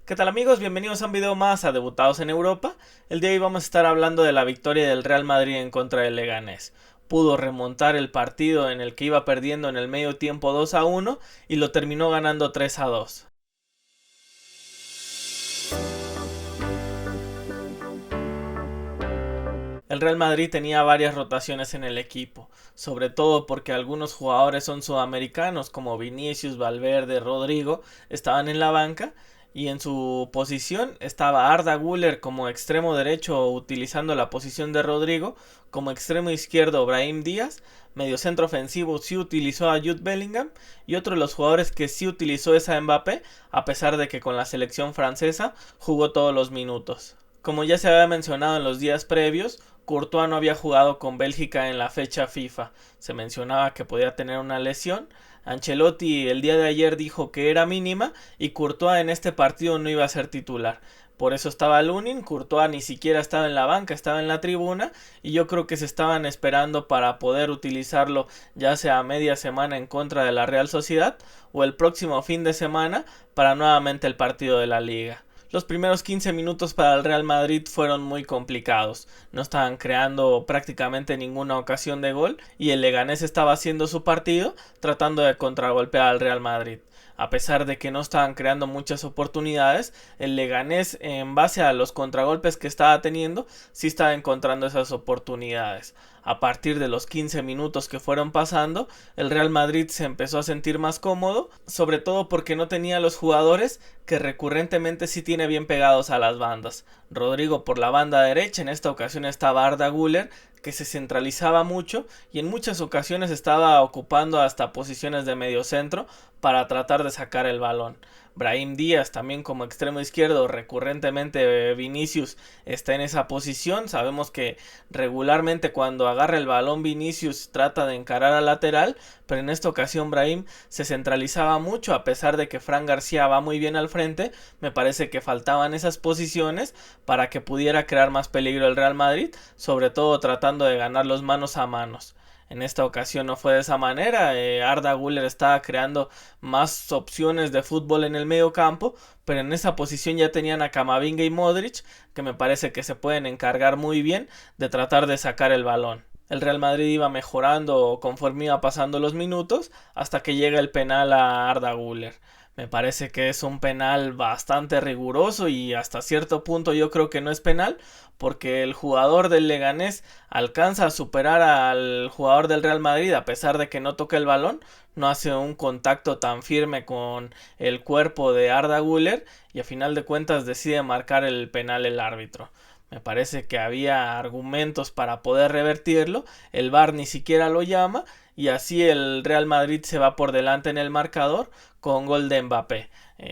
¿Qué tal amigos? Bienvenidos a un video más a Debutados en Europa. El día de hoy vamos a estar hablando de la victoria del Real Madrid en contra del Leganés. Pudo remontar el partido en el que iba perdiendo en el medio tiempo 2-1 y lo terminó ganando 3-2. El Real Madrid tenía varias rotaciones en el equipo, sobre todo porque algunos jugadores son sudamericanos como Vinicius, Valverde, Rodrigo, estaban en la banca y en su posición estaba Arda Güler como extremo derecho utilizando la posición de Rodrigo, como extremo izquierdo Brahim Díaz, mediocentro ofensivo sí utilizó a Jude Bellingham y otro de los jugadores que sí utilizó es a Mbappé, a pesar de que con la selección francesa jugó todos los minutos. Como ya se había mencionado en los días previos, Courtois no había jugado con Bélgica en la fecha FIFA. Se mencionaba que podía tener una lesión. Ancelotti el día de ayer dijo que era mínima y Courtois en este partido no iba a ser titular. Por eso estaba Lunin, Courtois ni siquiera estaba en la banca, estaba en la tribuna y yo creo que se estaban esperando para poder utilizarlo ya sea a media semana en contra de la Real Sociedad o el próximo fin de semana para nuevamente el partido de la Liga. Los primeros 15 minutos para el Real Madrid fueron muy complicados, no estaban creando prácticamente ninguna ocasión de gol y el Leganés estaba haciendo su partido tratando de contragolpear al Real Madrid. A pesar de que no estaban creando muchas oportunidades, el Leganés en base a los contragolpes que estaba teniendo sí estaba encontrando esas oportunidades. A partir de los 15 minutos que fueron pasando, el Real Madrid se empezó a sentir más cómodo, sobre todo porque no tenía los jugadores que recurrentemente sí tiene bien pegados a las bandas. Rodrigo por la banda derecha, en esta ocasión estaba Arda Güler, que se centralizaba mucho y en muchas ocasiones estaba ocupando hasta posiciones de medio centro para tratar de sacar el balón. Brahim Díaz también como extremo izquierdo, recurrentemente Vinicius está en esa posición. Sabemos que regularmente cuando agarra el balón Vinicius trata de encarar al lateral, pero en esta ocasión Brahim se centralizaba mucho. A pesar de que Fran García va muy bien al frente, me parece que faltaban esas posiciones para que pudiera crear más peligro el Real Madrid, sobre todo tratando de ganar los manos a manos. En esta ocasión no fue de esa manera. Arda Güler estaba creando más opciones de fútbol en el medio campo, pero en esa posición ya tenían a Camavinga y Modric, que me parece que se pueden encargar muy bien de tratar de sacar el balón. El Real Madrid iba mejorando conforme iba pasando los minutos hasta que llega el penal a Arda Güler. Me parece que es un penal bastante riguroso y hasta cierto punto yo creo que no es penal porque el jugador del Leganés alcanza a superar al jugador del Real Madrid a pesar de que no toca el balón, no hace un contacto tan firme con el cuerpo de Arda Güler y a final de cuentas decide marcar el penal el árbitro. Me parece que había argumentos para poder revertirlo, el VAR ni siquiera lo llama y así el Real Madrid se va por delante en el marcador con gol de Mbappé.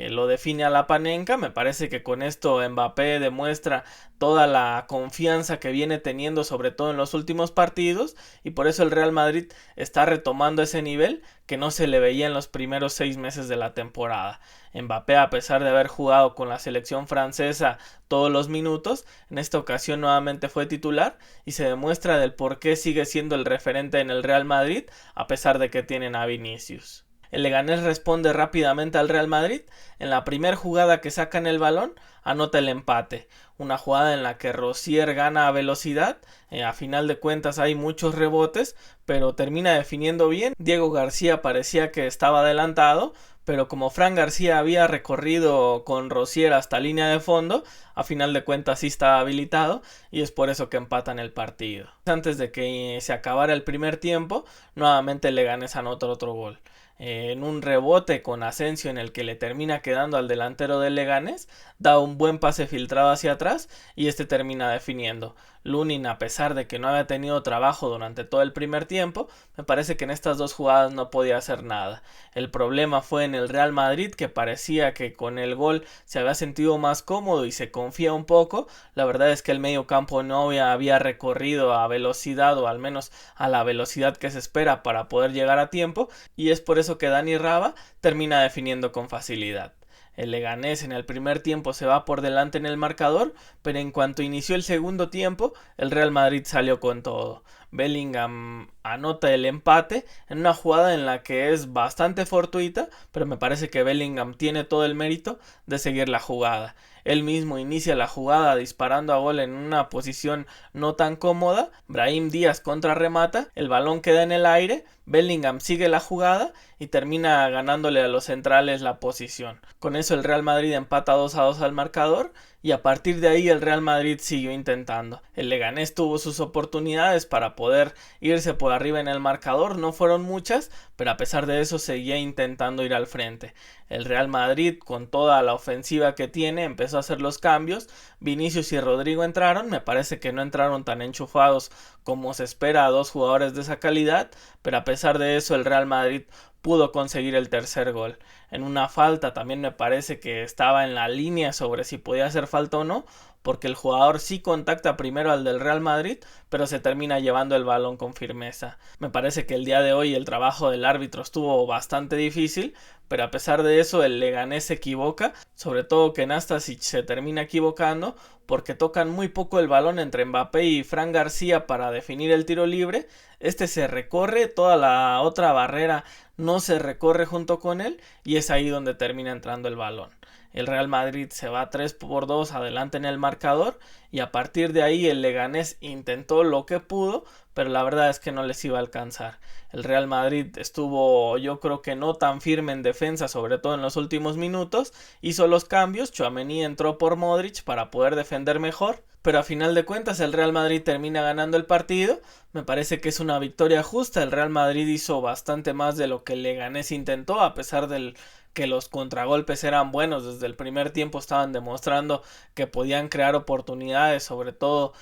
Lo define a la Panenka, me parece que con esto Mbappé demuestra toda la confianza que viene teniendo sobre todo en los últimos partidos y por eso el Real Madrid está retomando ese nivel que no se le veía en los primeros 6 meses de la temporada. Mbappé, a pesar de haber jugado con la selección francesa todos los minutos, en esta ocasión nuevamente fue titular y se demuestra del por qué sigue siendo el referente en el Real Madrid a pesar de que tienen a Vinicius. El Leganés responde rápidamente al Real Madrid. En la primera jugada que sacan el balón, anota el empate. Una jugada en la que Rosier gana a velocidad. A final de cuentas hay muchos rebotes, pero termina definiendo bien. Diego García parecía que estaba adelantado, pero como Fran García había recorrido con Rosier hasta línea de fondo, a final de cuentas sí estaba habilitado y es por eso que empatan el partido. Antes de que se acabara el primer tiempo, nuevamente el Leganés anota otro gol. En un rebote con Asensio en el que le termina quedando al delantero del Leganés, da un buen pase filtrado hacia atrás y este termina definiendo. Lunin, a pesar de que no había tenido trabajo durante todo el primer tiempo, me parece que en estas dos jugadas no podía hacer nada. El problema fue en el Real Madrid, que parecía que con el gol se había sentido más cómodo y se confía un poco. La verdad es que el medio campo no había recorrido a velocidad, o al menos a la velocidad que se espera para poder llegar a tiempo, y es por eso que Dani Raba termina definiendo con facilidad. El Leganés en el primer tiempo se va por delante en el marcador, pero en cuanto inició el segundo tiempo, el Real Madrid salió con todo. Bellingham anota el empate en una jugada en la que es bastante fortuita, pero me parece que Bellingham tiene todo el mérito de seguir la jugada. Él mismo inicia la jugada disparando a gol en una posición no tan cómoda. Brahim Díaz contrarremata, el balón queda en el aire, Bellingham sigue la jugada y termina ganándole a los centrales la posición. Con eso el Real Madrid empata 2-2 al marcador y a partir de ahí el Real Madrid siguió intentando. El Leganés tuvo sus oportunidades para poder irse por arriba en el marcador, no fueron muchas, pero a pesar de eso seguía intentando ir al frente. El Real Madrid, con toda la ofensiva que tiene, empezó a hacer los cambios. Vinicius y Rodrigo entraron, me parece que no entraron tan enchufados como se espera a dos jugadores de esa calidad, pero a pesar de eso el Real Madrid pudo conseguir el tercer gol. En una falta también me parece que estaba en la línea sobre si podía hacer falta o no, porque el jugador sí contacta primero al del Real Madrid, pero se termina llevando el balón con firmeza. Me parece que el día de hoy el trabajo del árbitro estuvo bastante difícil, pero a pesar de eso el Leganés se equivoca, sobre todo que Nastasic se termina equivocando porque tocan muy poco el balón entre Mbappé y Fran García para definir el tiro libre. Este se recorre, toda la otra barrera no se recorre junto con él y es ahí donde termina entrando el balón. El Real Madrid se va 3-2 adelante en el marcador y a partir de ahí el Leganés intentó lo que pudo, pero la verdad es que no les iba a alcanzar. El Real Madrid estuvo, yo creo que no tan firme en defensa, sobre todo en los últimos minutos, hizo los cambios, Tchouaméni entró por Modric para poder defender mejor, pero a final de cuentas el Real Madrid termina ganando el partido. Me parece que es una victoria justa, el Real Madrid hizo bastante más de lo que el Leganés intentó, a pesar del que los contragolpes eran buenos. Desde el primer tiempo estaban demostrando que podían crear oportunidades, sobre todo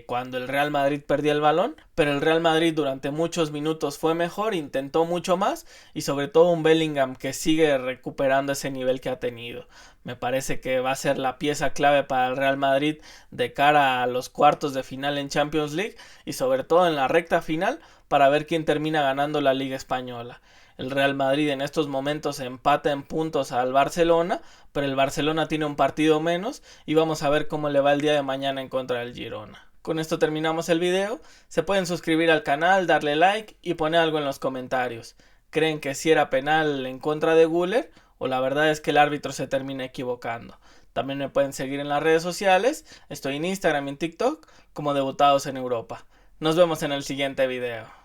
cuando el Real Madrid perdía el balón, pero el Real Madrid durante muchos minutos fue mejor, intentó mucho más y sobre todo un Bellingham que sigue recuperando ese nivel que ha tenido. Me parece que va a ser la pieza clave para el Real Madrid de cara a los cuartos de final en Champions League y sobre todo en la recta final para ver quién termina ganando la Liga Española. El Real Madrid en estos momentos empata en puntos al Barcelona, pero el Barcelona tiene un partido menos y vamos a ver cómo le va el día de mañana en contra del Girona. Con esto terminamos el video. Se pueden suscribir al canal, darle like y poner algo en los comentarios. ¿Creen que sí era penal en contra de Güler o la verdad es que el árbitro se termina equivocando? También me pueden seguir en las redes sociales. Estoy en Instagram y en TikTok como Debutados en Europa. Nos vemos en el siguiente video.